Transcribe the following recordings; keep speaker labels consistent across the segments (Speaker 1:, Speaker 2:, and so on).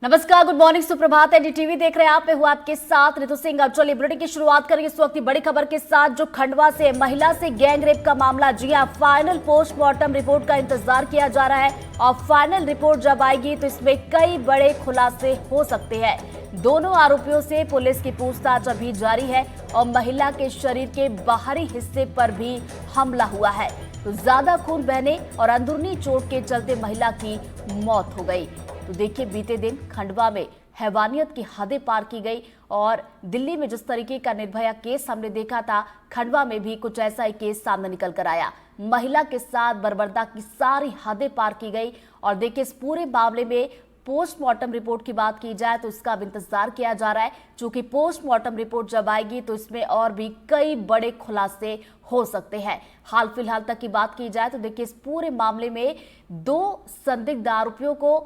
Speaker 1: नमस्कार, good morning, सुप्रभात। NDTV देख रहे हैं आप। मैं हूं आपके साथ ऋतु सिंह। अब चलिए बुलेटिन की शुरुआत करेंगे इस वक्त की बड़ी खबर के साथ, जो खंडवा से महिला से गैंग रेप का मामला। जी हां, फाइनल पोस्टमार्टम रिपोर्ट का इंतजार किया जा रहा है और फाइनल रिपोर्ट जब आएगी तो इसमें कई बड़े खुलासे हो सकते हैं। दोनों आरोपियों से पुलिस की पूछताछ अभी जारी है और महिला के शरीर के बाहरी हिस्से पर भी हमला हुआ है, तो ज्यादा खून बहने और अंदरूनी चोट के चलते महिला की मौत हो गई। तो देखिए, बीते दिन खंडवा में हैवानियत की हदें पार की गई और दिल्ली में जिस तरीके का निर्भया केस हमने देखा था, खंडवा में भी कुछ ऐसा ही केस सामने निकल कर आया। महिला के साथ बर्बरता की सारी हदें पार की गई और देखिए, इस पूरे मामले में पोस्टमार्टम रिपोर्ट की बात की जाए तो इसका अब इंतजार किया जा रहा है, क्योंकि पोस्टमार्टम रिपोर्ट जब आएगी तो इसमें और भी कई बड़े खुलासे हो सकते हैं। हाल फिलहाल तक की बात की जाए तो देखिए, इस पूरे मामले में 2 संदिग्ध आरोपियों को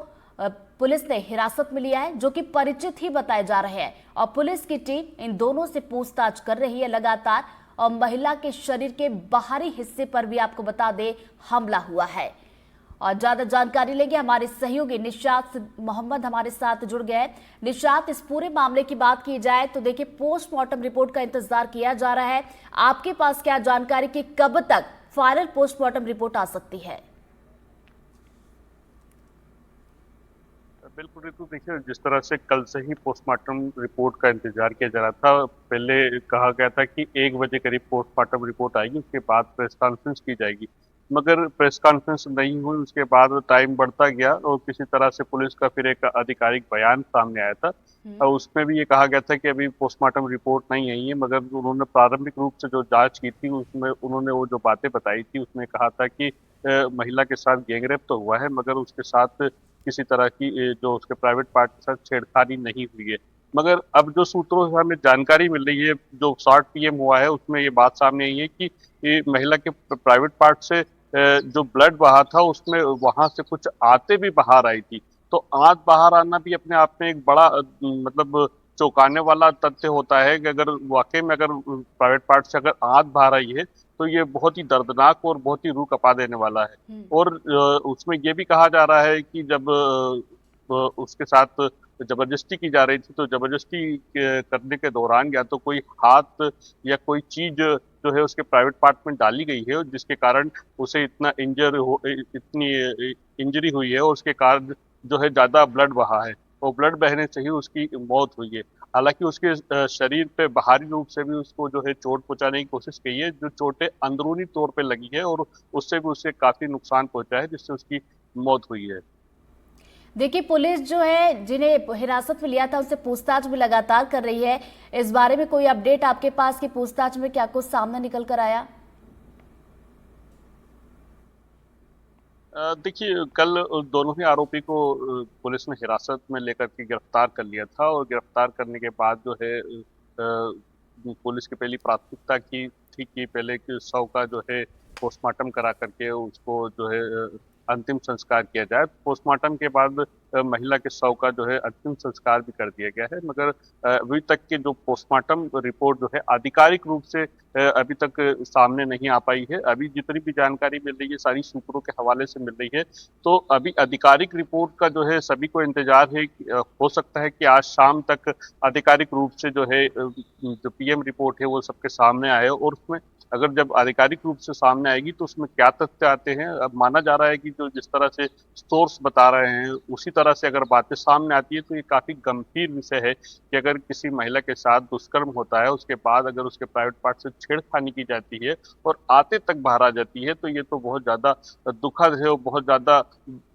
Speaker 1: पुलिस ने हिरासत में लिया है, जो कि परिचित ही बताए जा रहे हैं और पुलिस की टीम इन दोनों से पूछताछ कर रही है लगातार। और महिला के शरीर के बाहरी हिस्से पर भी आपको बता दें हमला हुआ है। और ज्यादा जानकारी लेंगे, हमारे सहयोगी निशात मोहम्मद हमारे साथ जुड़ गए हैं। निशात, इस पूरे मामले की बात की जाए तो देखिए, पोस्टमार्टम रिपोर्ट का इंतजार किया जा रहा है। आपके पास क्या जानकारी कि कब तक फाइनल पोस्टमार्टम रिपोर्ट आ सकती है?
Speaker 2: बिल्कुल ऋतु, देखिए जिस तरह से कल से ही पोस्टमार्टम रिपोर्ट का इंतजार किया जा रहा था। पहले कहा गया था कि 1 बजे करीब पोस्टमार्टम रिपोर्ट आएगी, उसके बाद प्रेस कॉन्फ्रेंस की जाएगी, मगर प्रेस कॉन्फ्रेंस नहीं हुई। उसके बाद टाइम बढ़ता गया और किसी तरह से पुलिस का फिर एक आधिकारिक बयान सामने आया था और उसमें भी ये कहा गया था कि अभी पोस्टमार्टम रिपोर्ट नहीं आई है, मगर उन्होंने प्रारंभिक रूप से जो जांच की थी उसमें उन्होंने वो जो बातें बताई थी, उसमें कहा था कि महिला के साथ गैंगरेप तो हुआ है, मगर उसके साथ किसी तरह की जो उसके प्राइवेट पार्ट के साथ छेड़खानी नहीं हुई है। मगर अब जो सूत्रों से हमें जानकारी मिल रही है, जो शॉर्ट पीएम हुआ है उसमें ये बात सामने आई है कि ये महिला के प्राइवेट पार्ट से जो ब्लड बहा था उसमें वहां से कुछ आते भी बाहर आई थी। तो आंत बाहर आना भी अपने आप में एक बड़ा मतलब चौंकाने वाला तथ्य होता है कि अगर वाकई में अगर प्राइवेट पार्ट से अगर आंत बाहर आई है तो ये बहुत ही दर्दनाक और बहुत ही रूह कपा देने वाला है। और उसमें ये भी कहा जा रहा है कि जब उसके साथ जबरदस्ती की जा रही थी, तो जबरदस्ती करने के दौरान या तो कोई हाथ या कोई चीज जो है उसके प्राइवेट पार्ट में डाली गई है, और जिसके कारण उसे इतनी इंजरी हुई है और उसके कारण जो है ज्यादा ब्लड बहा है और ब्लड बहने से ही उसकी मौत हुई है। हालांकि उसके शरीर पे बाहरी रूप से भी उसको जो है चोट पहुंचाने की कोशिश की है, जो चोटें अंदरूनी तौर पे लगी है और उससे भी उसे काफी नुकसान पहुंचा है, जिससे उसकी मौत हुई है।
Speaker 1: देखिए, पुलिस जो है जिन्हें हिरासत में लिया था उनसे पूछताछ भी लगातार कर रही है। इस बारे में कोई अपडेट आपके पास कि पूछताछ में क्या कुछ सामने निकल कर आया?
Speaker 2: देखिए कल दोनों ही आरोपी को पुलिस ने हिरासत में लेकर के गिरफ्तार कर लिया था और गिरफ्तार करने के बाद जो है पुलिस की पहली प्राथमिकता की थी कि पहले कि शव का जो है पोस्टमार्टम करा करके उसको जो है अंतिम संस्कार किया जाए। पोस्टमार्टम के बाद महिला के शव का जो है अंतिम संस्कार भी कर दिया गया है, मगर अभी तक के जो पोस्टमार्टम रिपोर्ट जो है आधिकारिक रूप से अभी तक सामने नहीं आ पाई है। अभी जितनी भी जानकारी मिल रही है सारी सूत्रों के हवाले से मिल रही है, तो अभी आधिकारिक रिपोर्ट का जो है सभी को इंतजार है हो सकता है कि आज शाम तक आधिकारिक रूप से जो है जो पीएम रिपोर्ट है वो सबके सामने आए, और उसमें अगर जब आधिकारिक रूप से सामने आएगी तो उसमें क्या तथ्य आते हैं। अब माना जा रहा है कि जो जिस तरह से सोर्स बता रहे हैं उसी तरह से अगर बातें सामने आती है तो ये काफी गंभीर विषय है कि अगर किसी महिला के साथ दुष्कर्म होता है, उसके बाद अगर उसके प्राइवेट पार्ट से छेड़खानी की जाती है और आते तक बाहर आ जाती है, तो ये तो बहुत ज्यादा दुखद है और बहुत ज्यादा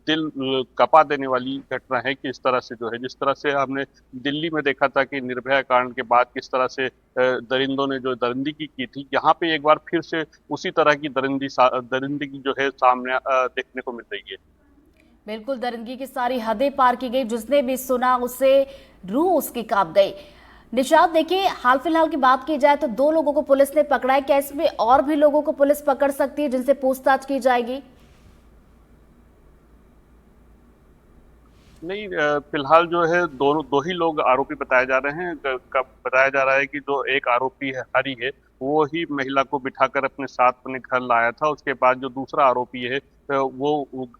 Speaker 2: दिल कपा देने वाली घटना है कि इस तरह से जो है, जिस तरह से हमने दिल्ली में देखा था कि निर्भया कांड के बाद किस तरह से दरिंदों ने जो दरिंदगी की थी, यहाँ पे एक बार फिर से उसी तरह की दरिंदगी जो है सामने देखने को मिल रही है।
Speaker 1: बिल्कुल, दरिंदगी की सारी हदें पार की गई। जिसने भी सुना उसे रूह उसकी कांप गई। निशात, देखिए, हाल फिलहाल की बात की जाए तो 2 लोगों को पुलिस ने पकड़ा है। क्या इसमें और भी लोगों को पुलिस पकड़ सकती है जिनसे पूछताछ की जाएगी?
Speaker 2: नहीं, फिलहाल जो है दोनों दो ही लोग आरोपी बताए जा रहे हैं। बताया जा रहा है कि जो एक आरोपी है हरी है, वो ही महिला को बिठाकर अपने साथ अपने घर लाया था। उसके बाद जो दूसरा आरोपी है वो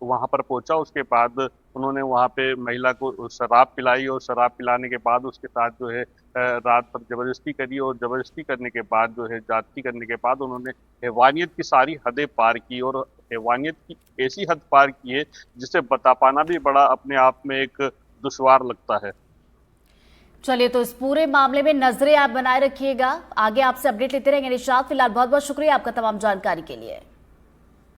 Speaker 2: वहां पर पहुंचा, उसके बाद उन्होंने वहां पे महिला को शराब पिलाई और शराब पिलाने के बाद उसके साथ जो है रात भर जबरदस्ती करी और जबरदस्ती करने के बाद जो है ज्यादती करने के बाद उन्होंने हैवानियत की सारी हदें पार की और हैवानियत की ऐसी हद पार की है जिसे बता पाना भी बड़ा अपने आप में एक दुश्वार लगता है।
Speaker 1: चलिए, तो इस पूरे मामले में नजरें आप बनाए रखिएगा, आगे आपसे अपडेट लेते रहेंगे निशात। फिलहाल बहुत बहुत शुक्रिया आपका तमाम जानकारी के लिए।